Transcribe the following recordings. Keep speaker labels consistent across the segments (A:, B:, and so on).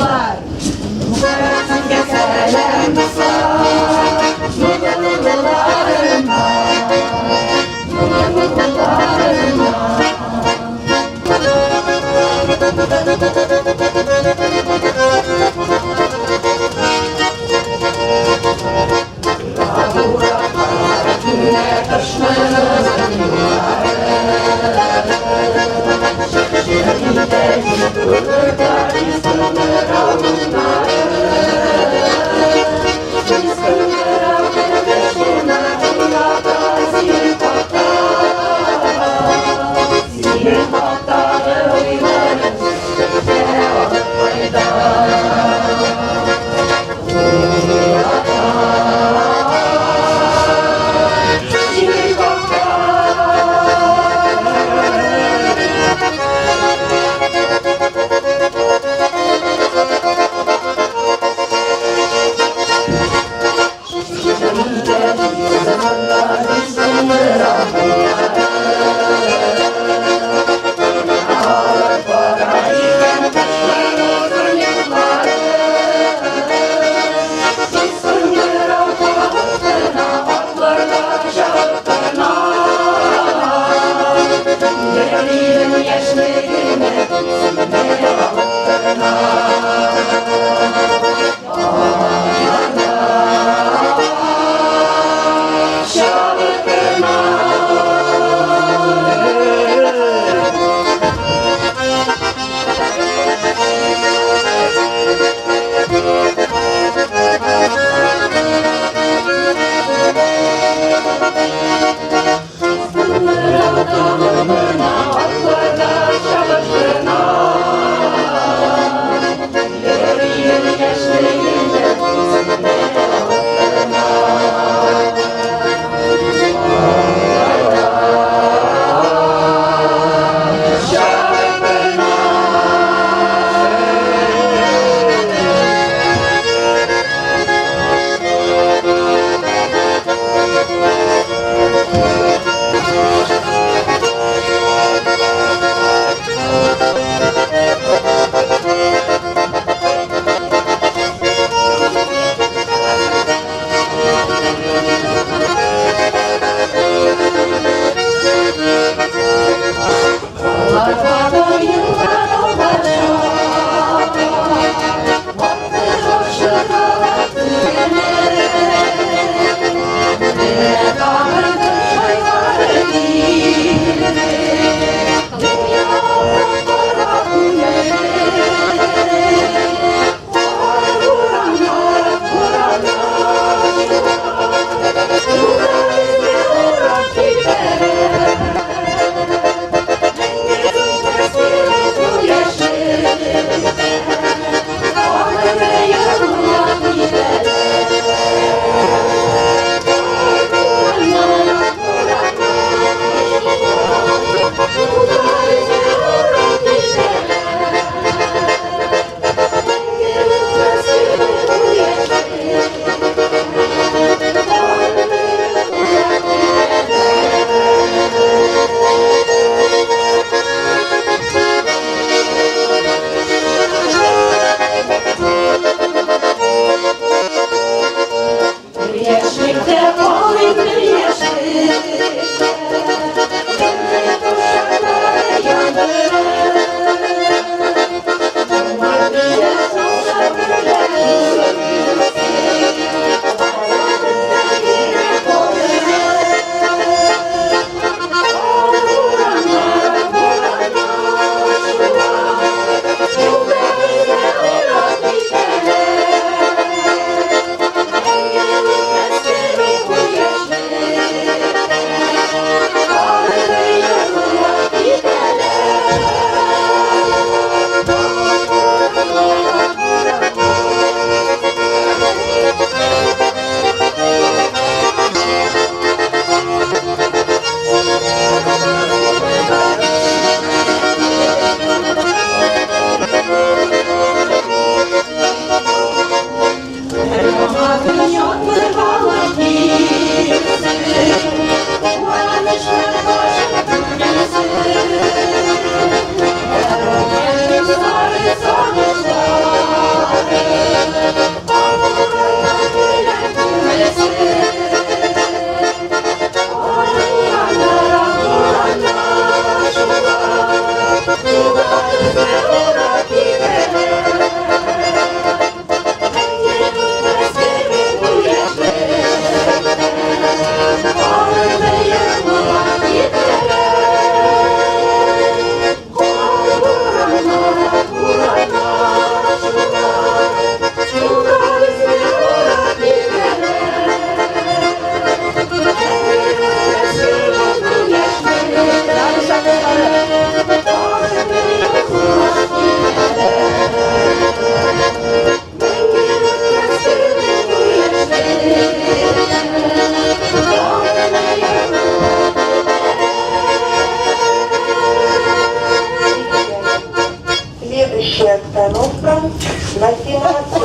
A: var. Keseler Dağlar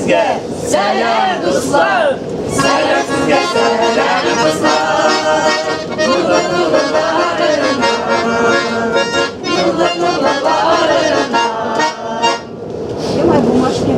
A: sizge selam dostlar. Selam sizge selam dostlar. Nurla nurlarına, nurla nurlarına.
B: Yaman bu maşke.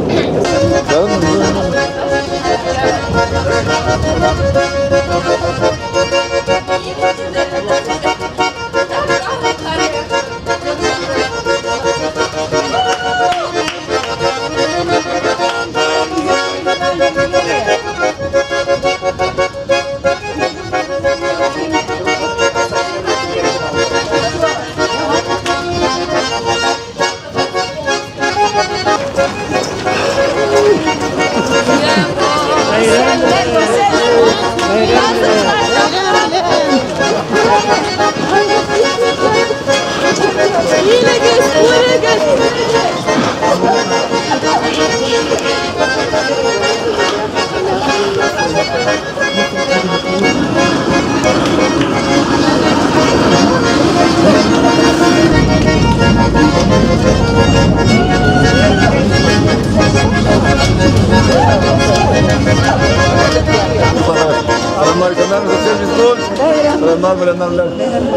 C: Selamlar belenler.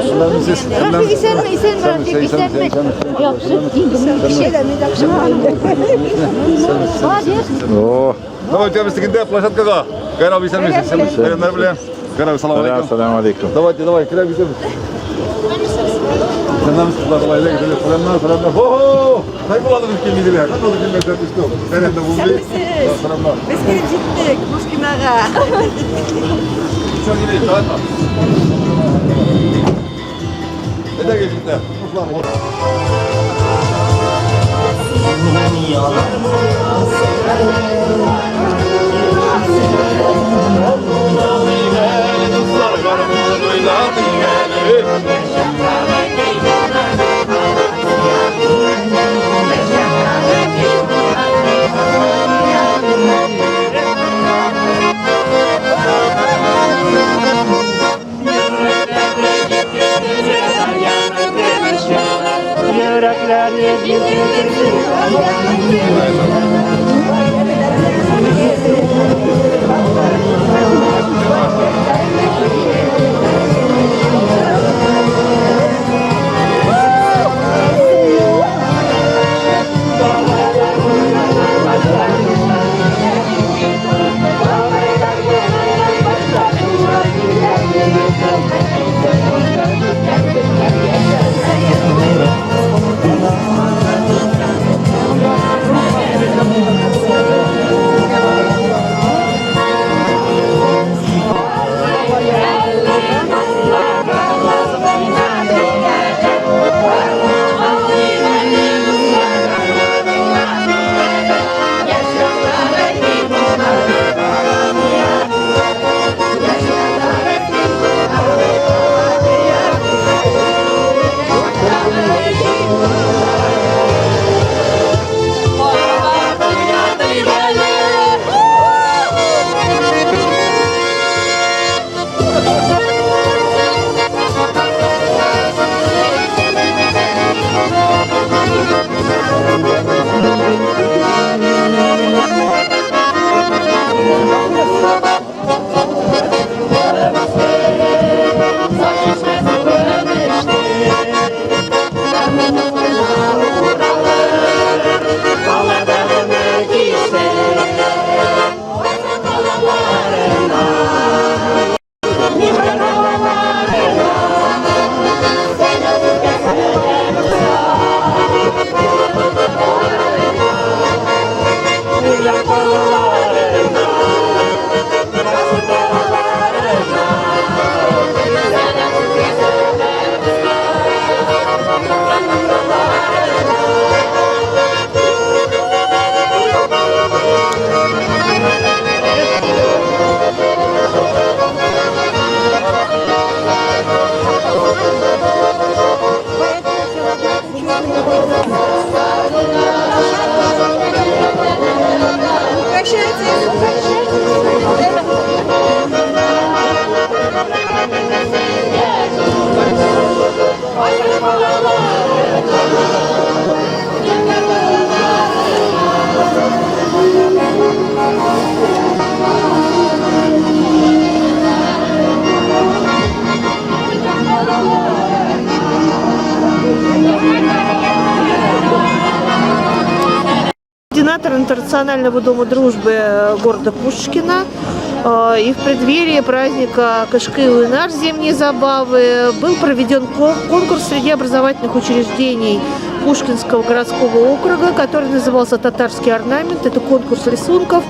C: Selamlar siz.
B: Rafi isen mi? Yapsın. Bir şeyler mi akşam? Hadi.
C: Oo. Ne hocam istikinde plaşat kaga. Gel abi sen misin? Belenler belen. Gel abi selamun aleyküm.
D: Selamun aleyküm.
C: Davay kira gidelim. Selam sizler olayla gidelim. Selamlar. Ho! Kayboladınız kimliğiyle. Kan oldu kimler işte. Ben de bu. Selamlar.
B: Biz gittik. Muskinaga.
C: Çok iyi. Tamam. Ne de geçti?
D: координатор Интернационального дома дружбы города Пушкина. И в преддверии праздника Кышкы-Уйнар, зимние забавы, был проведен конкурс среди образовательных учреждений Пушкинского городского округа, который назывался «Татарский орнамент». Это конкурс рисунков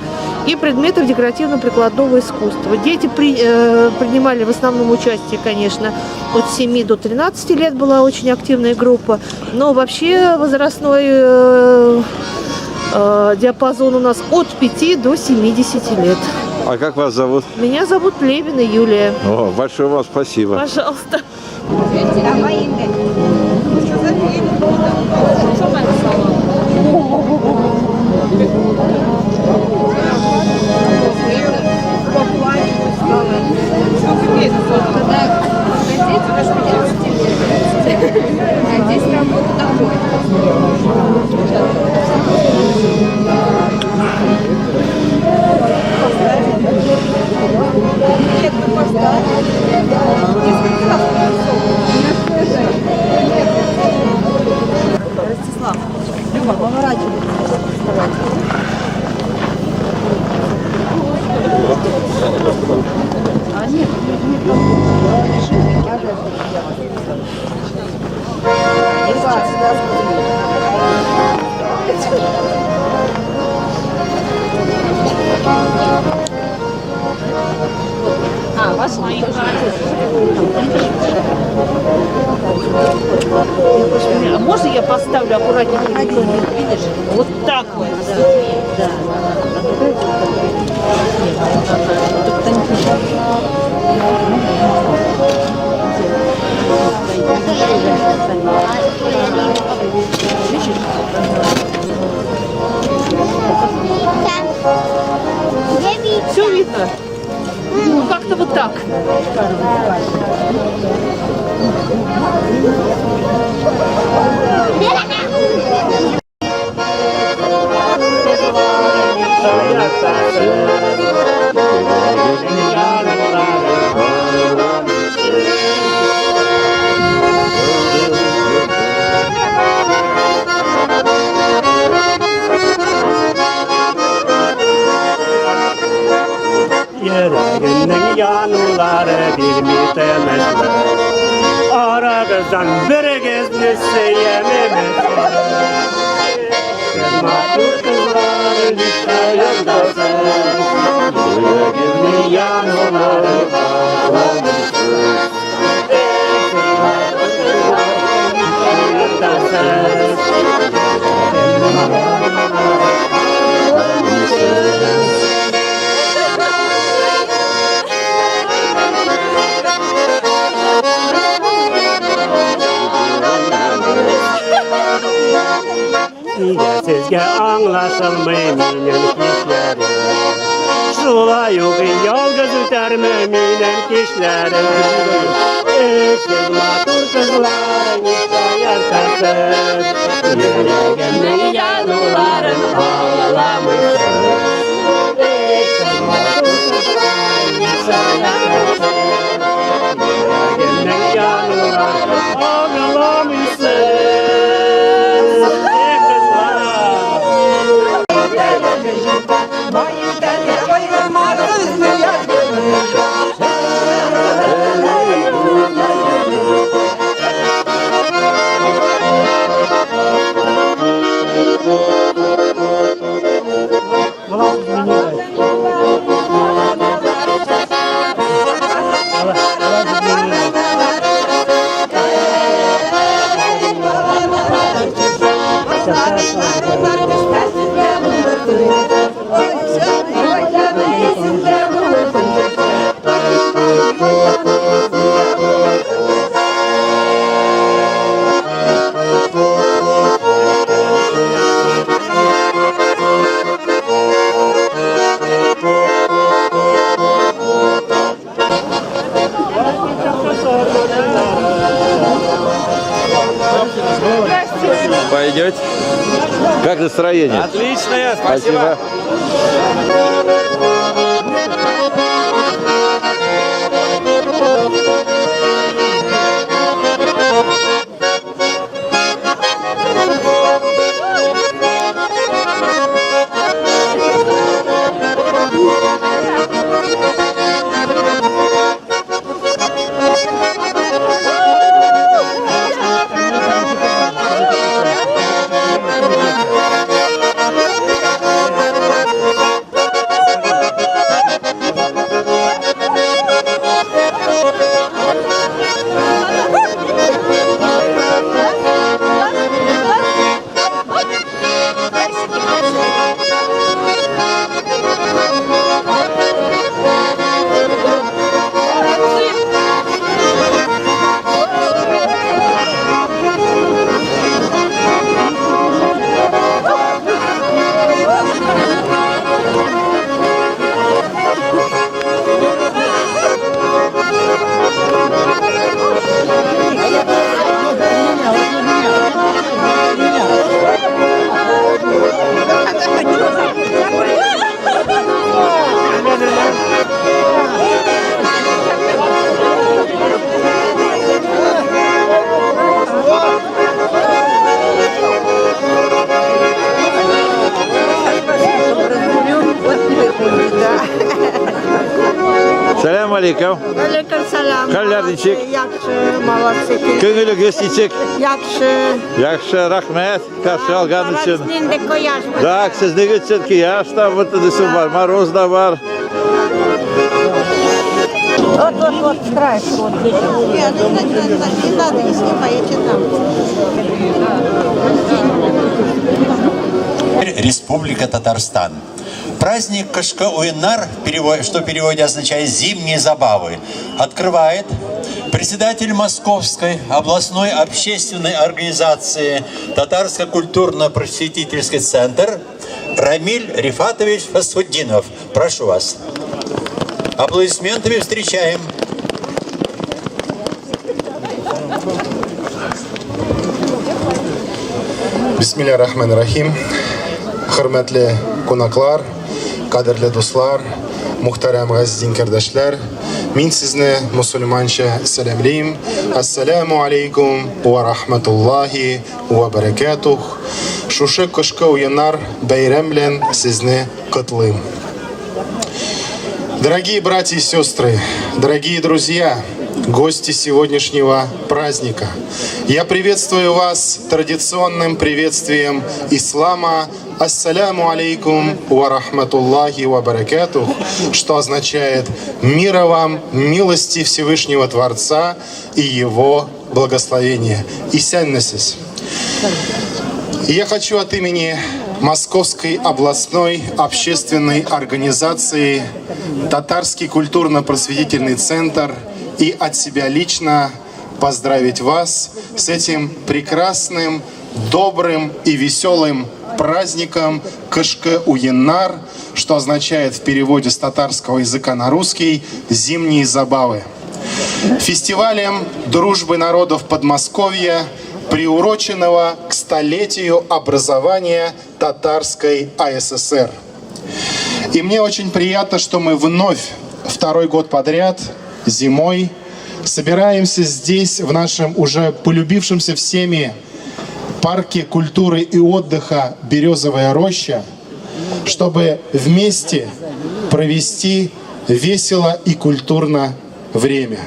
D: и предметов декоративно-прикладного искусства. Дети принимали в основном участие, конечно, от 7 до 13 лет была очень активная группа, но вообще возрастной диапазон у нас от 5 до 70 лет.
E: А как вас зовут?
D: Меня зовут Левина Юлия.
E: О, большое вам спасибо.
D: Пожалуйста.
B: А здесь работа домой. Нет, вы поставили. Несколько раз Ростислав, Люба, поворачивай. А нет, ваш
D: А можно я поставлю аккуратненько? Видишь? Вот так вот.
B: Да.
D: Все видно? Ну, как-то вот так.
F: Yüreğinin yanları bilmetemezler. Aranızdan bir gezmiş sevememezler. Sen mahmut kızların hikayendasın. Yüreğinin yanları bağlamışsın. Sen mahmut kızların hikayendasın. Niye sizge anlaşılmay minin kişlerim? Şulay uğun yalgız üterme minin kişlerim. Siz matur kızların hikayetasın. Yüreğimin yanıların ağlamışsın. Siz matur kızların hikayetasın. Yüreğimin yanıların ağlamışsın.
E: Пойдете? Как настроение?
G: Отличное, спасибо.
E: алейкум.
D: Алейкум салам.
E: Калярничек.
D: Yaxşı, молодцы.
E: Көңілі көстейсек.
D: Yaxşı.
E: Жақсы, рахмет. Қарсы алған үшін.
D: Празднinde koyar.
E: Так, сіздің үшін кияш та бұтыдысы бар, мороз да бар.
B: Вот, страйк. Вот,
G: Не надо, не снимай, я читам.
H: Республика Татарстан. Праздник Кышкы-Уйнар, что в переводе означает «зимние забавы», открывает председатель Московской областной общественной организации Татарско-культурно-просветительский центр Рамиль Рифатович Фасхуддинов. Прошу вас. Аплодисментами встречаем.
I: Бисмилля рахман рахим. Хөрмәтле кунаклар, кадерле дуслар, мөхтәрәм газизин кардәшләр, мин сезне мусульманча сәламлыйм. Ассаламу алейкум ва рахматуллахи ва баракатух. Шушы кышкы уеннар бәйрәм белән сезне котлыйм. Дорогие братья и сестры, дорогие друзья, гости сегодняшнего праздника, я приветствую вас традиционным приветствием ислама. Ассаляму алейкум ва рахматуллахи ва баракатух, что означает мира вам, милости Всевышнего Творца и Его благословения. Исяннесис. И я хочу от имени Московской областной общественной организации Татарский культурно-просветительный центр и от себя лично поздравить вас с этим прекрасным, добрым и веселым праздником Кышкы-Уеннар, что означает в переводе с татарского языка на русский «Зимние забавы». Фестивалем дружбы народов Подмосковья, приуроченного к столетию образования Татарской АССР. И мне очень приятно, что мы вновь, второй год подряд, зимой, собираемся здесь, в нашем уже полюбившемся всеми парке культуры и отдыха «Березовая роща», чтобы вместе провести весело и культурно время.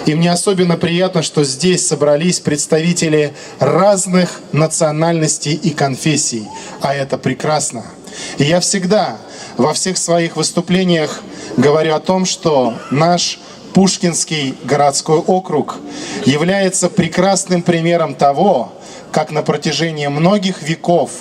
I: И мне особенно приятно, что здесь собрались представители разных национальностей и конфессий, а это прекрасно. И я всегда во всех своих выступлениях говорю о том, что наш Пушкинский городской округ является прекрасным примером того, как на протяжении многих веков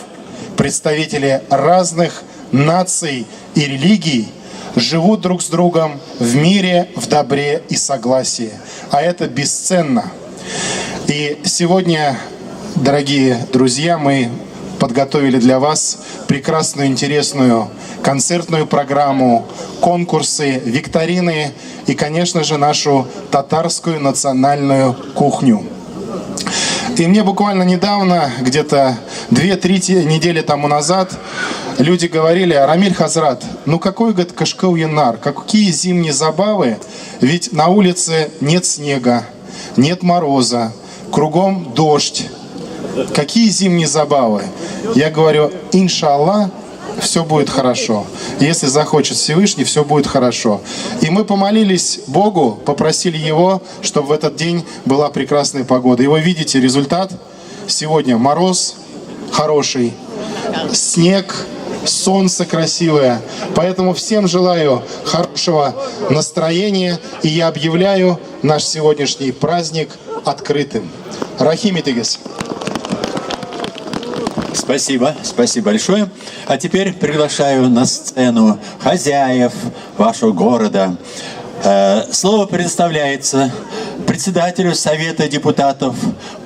I: представители разных наций и религий живут друг с другом в мире, в добре и согласии. А это бесценно. И сегодня, дорогие друзья, мы подготовили для вас прекрасную, интересную концертную программу, конкурсы, викторины и, конечно же, нашу татарскую национальную кухню. И мне буквально недавно, где-то 2-3 недели тому назад, люди говорили: Рамиль Хазрат, ну какой, говорит, Кышкы-Уеннар, какие зимние забавы, ведь на улице нет снега, нет мороза, кругом дождь. Какие зимние забавы? Я говорю: иншаллах, все будет хорошо. Если захочет Всевышний, все будет хорошо. И мы помолились Богу, попросили Его, чтобы в этот день была прекрасная погода. И вы видите результат. Сегодня мороз хороший, снег, солнце красивое. Поэтому всем желаю хорошего настроения. И я объявляю наш сегодняшний праздник открытым. Рахим Итигес.
H: Спасибо, спасибо большое. А теперь приглашаю на сцену хозяев вашего города. Слово предоставляется председателю Совета депутатов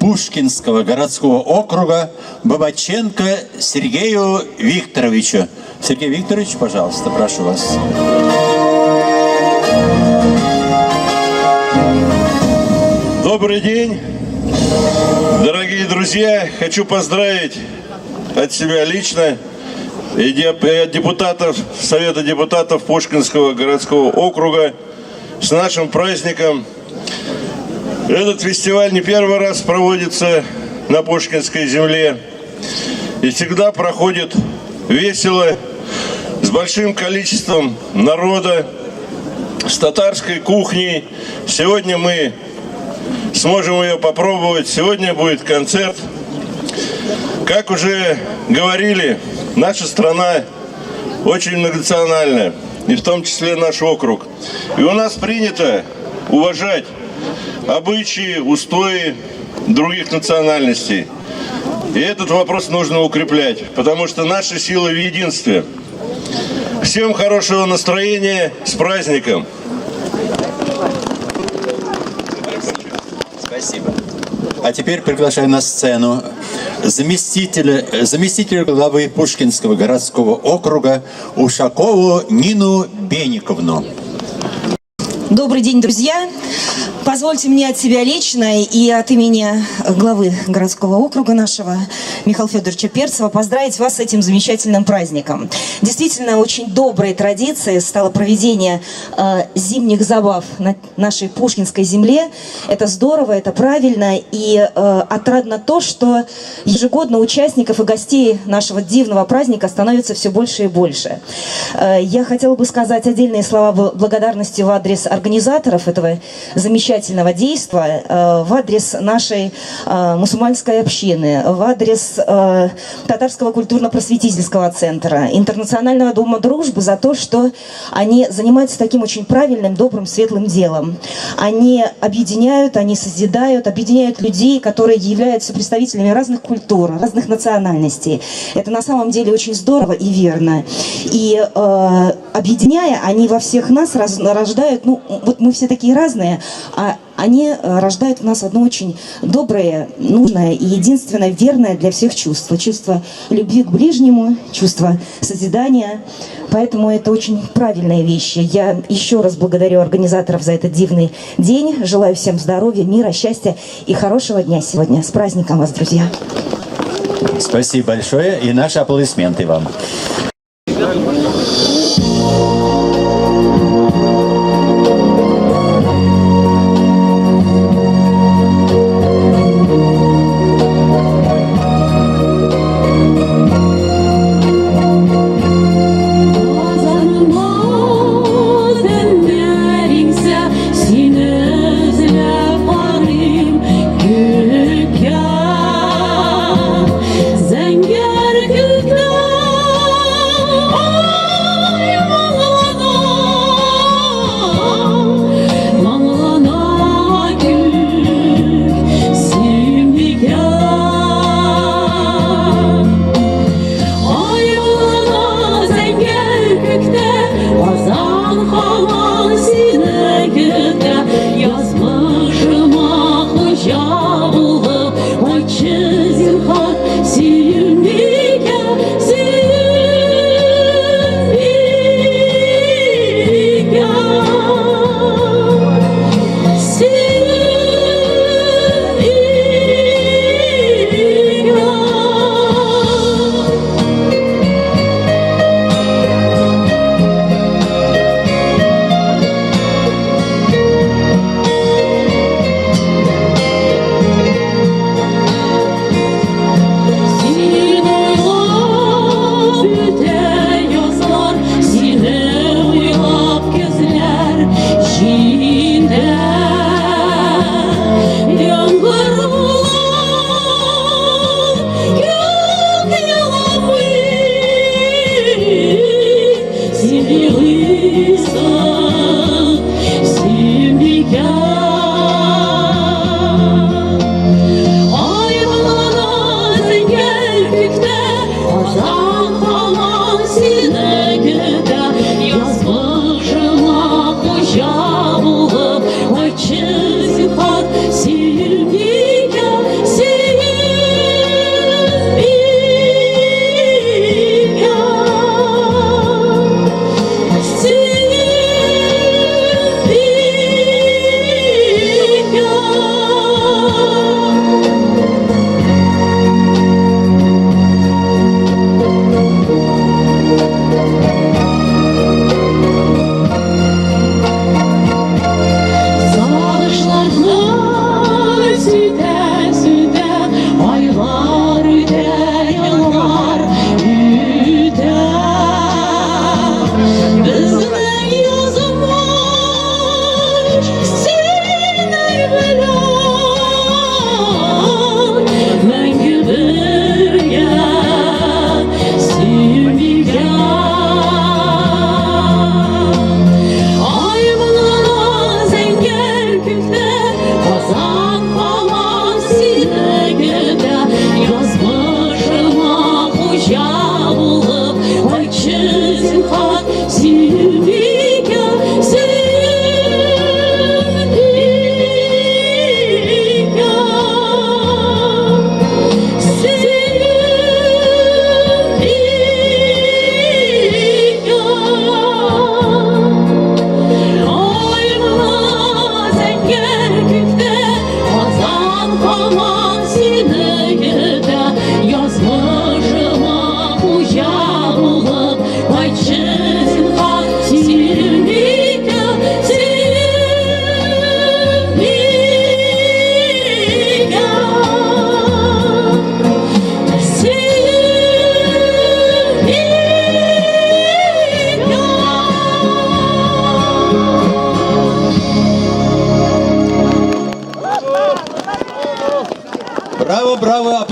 H: Пушкинского городского округа Бабаченко Сергею Викторовичу. Сергей Викторович, пожалуйста, прошу вас.
J: Добрый день, дорогие друзья! Хочу поздравить от себя лично и депутатов Совета депутатов Пушкинского городского округа с нашим праздником. Этот фестиваль не первый раз проводится на Пушкинской земле и всегда проходит весело, с большим количеством народа. с татарской кухней. Сегодня мы сможем ее попробовать. Сегодня будет концерт. Как уже говорили, наша страна очень многонациональная, и в том числе наш округ. И у нас принято уважать обычаи, устои других национальностей. И этот вопрос нужно укреплять, потому что наша сила в единстве. Всем хорошего настроения, с праздником!
H: Спасибо. А теперь приглашаю на сцену заместителя главы Пушкинского городского округа Ушакову Нину Бениковну.
K: Добрый день, друзья! Позвольте мне от себя лично и от имени главы городского округа нашего Михаила Федоровича Перцева поздравить вас с этим замечательным праздником. Действительно, очень доброй традицией стало проведение зимних забав на нашей Пушкинской земле. Это здорово, это правильно и отрадно то, что ежегодно участников и гостей нашего дивного праздника становится все больше и больше. Я хотела бы сказать отдельные слова благодарности в адрес организаторов этого замечательного действия, в адрес нашей мусульманской общины, в адрес Татарского культурно-просветительского центра, Интернационального дома дружбы за то, что они занимаются таким очень правильным, добрым, светлым делом. Они объединяют, они созидают, объединяют людей, которые являются представителями разных культур, разных национальностей. Это на самом деле очень здорово и верно. И объединяя, они во всех нас рождают, ну вот мы все такие разные, а они рождают в нас одно очень доброе, нужное и единственное верное для всех чувство. Чувство любви к ближнему, чувство созидания. Поэтому это очень правильные вещи. Я еще раз благодарю организаторов за этот дивный день. Желаю всем здоровья, мира, счастья и хорошего дня сегодня. С праздником вас, друзья!
H: Спасибо большое и наши аплодисменты вам.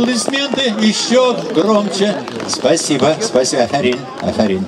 H: Аплодисменты еще громче. Спасибо, спасибо, Ахарин, Ахарин.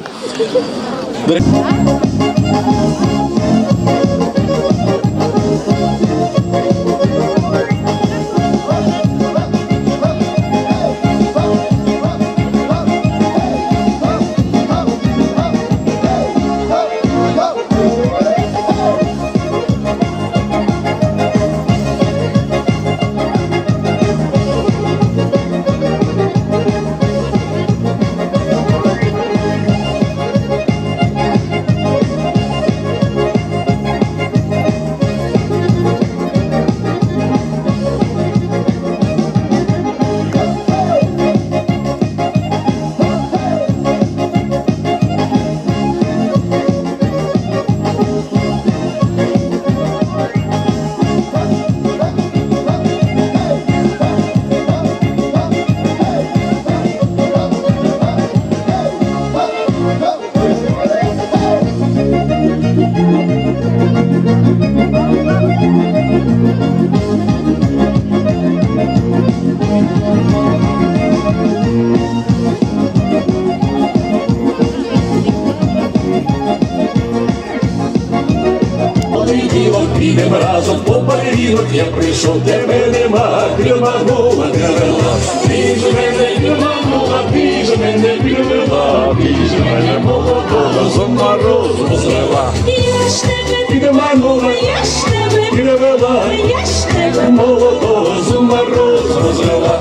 F: Підем разом по перевірок, я прийшов, тебе нема, підманула, привела. Ти ж мене підманула, ти ж мене підвела, ти ж мене молодого з морозу звела.
A: Я ж тебе
F: Підманула,
A: я ж тебе
F: підвела,
A: я ж тебе
F: молодого з морозу звела.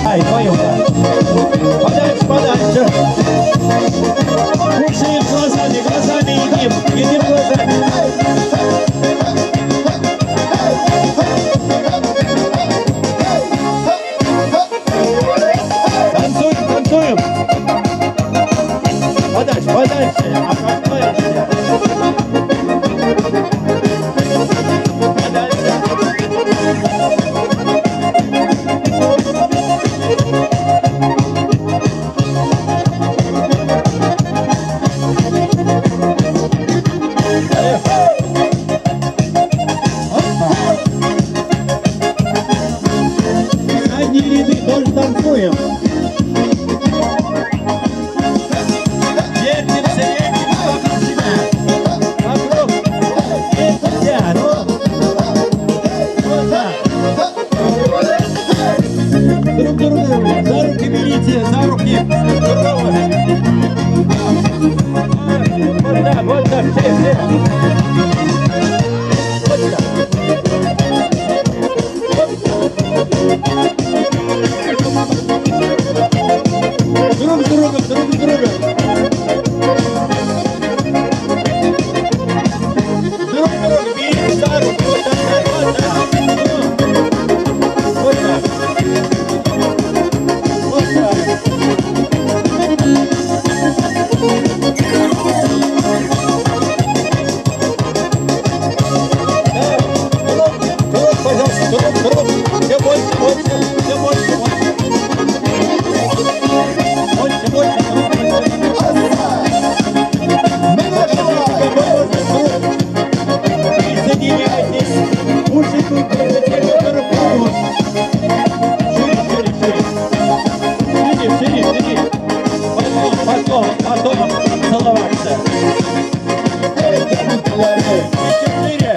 H: Ай, твою мать. Подальше, подальше. Лучше глазами, глазами едим глазами. Танцуем, танцуем. Подальше, подальше. Опускаемся. Задние ряды тоже танцуем. Вертимся, вертимся вокруг себя. Вокруг. Вертимся, ну. Вот так. Друг друга за руки берите, за руки. Здорово. Вот так, все. Друг друга. Друг друга, берите за руки, вот так, вот так. Вот так. Вот так. Круг, пожалуйста, круг. Все больше, все больше. Присоединяйтесь. Уши тут для тех, которые помогут. Шире. Потом целоваться. Шире.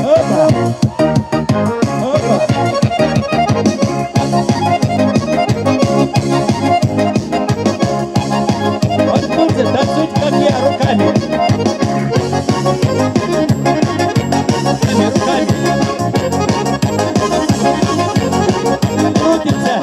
H: Опа. Танцуйте, как я, руками. Руками. Крутимся.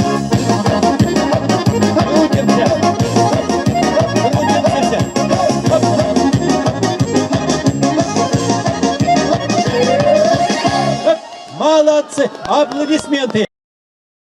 H: Молодцы. Аплодисменты.